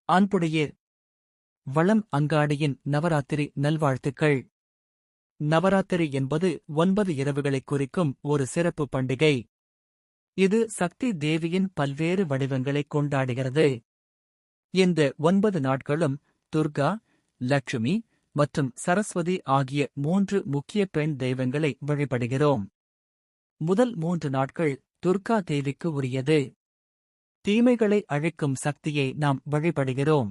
அன்புடைய வளம் அங்காடியின் நவராத்திரி நல்வாழ்த்துக்கள். நவராத்திரி என்பது 9 இரவுகளைக் குறிக்கும் ஒரு சிறப்பு பண்டிகை. இது சக்தி தேவியின் பல்வேறு வடிவங்களைக் கொண்டாடுகிறது. இந்த 9 நாட்களும் துர்கா, லட்சுமி மற்றும் சரஸ்வதி ஆகிய 3 முக்கிய பெண் தெய்வங்களை வழிபடுகிறோம். முதல் 3 நாட்கள் துர்கா தேவிக்கு உரியது. தீமைகளை அழிக்கும் சக்தியை நாம் வழிபடுகிறோம்.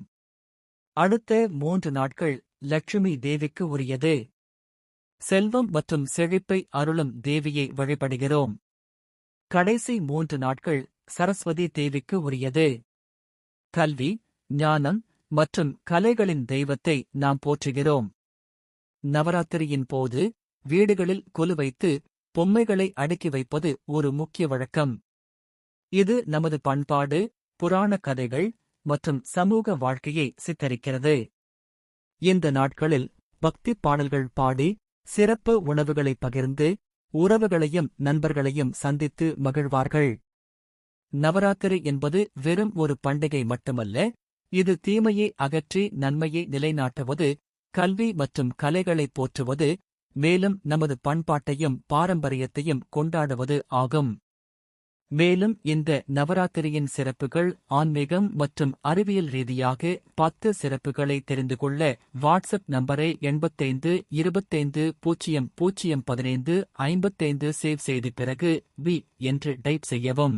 அடுத்த 3 நாட்கள் லட்சுமி தேவிக்கு உரியது. செல்வம் மற்றும் செழிப்பை அருளும் தேவியை வழிபடுகிறோம். கடைசி 3 நாட்கள் சரஸ்வதி தேவிக்கு உரியது. கல்வி, ஞானம் மற்றும் கலைகளின் தெய்வத்தை நாம் போற்றுகிறோம். நவராத்திரியின் போது வீடுகளில் கொலு வைத்து பொம்மைகளை அடுக்கி வைப்பது ஒரு முக்கிய வழக்கம். இது நமது பண்பாடு, புராண கதைகள் மற்றும் சமூக வாழ்க்கையை சித்தரிக்கிறது. இந்த நாட்களில் பக்தி பாடல்கள் பாடி, சிறப்பு உணவுகளை பகிர்ந்து, உறவுகளையும் நண்பர்களையும் சந்தித்து மகிழ்வார்கள். நவராத்திரி என்பது வெறும் ஒரு பண்டிகை மட்டுமல்ல, இது தீமையை அகற்றி நன்மையை நிலைநாட்டுவது, கல்வி மற்றும் கலைகளை போற்றுவது, மேலும் நமது பண்பாட்டையும் பாரம்பரியத்தையும் கொண்டாடுவது ஆகும். மேலும் இந்த நவராத்திரியின் சிறப்புகள் ஆன்மீகம் மற்றும் அறிவியல் ரீதியாக 10 சிறப்புகளை தெரிந்து கொள்ள வாட்ஸ்அப் நம்பரை 85 25 00 15 55 சேவ் செய்த பிறகு வி என்று டைப் செய்யவும்.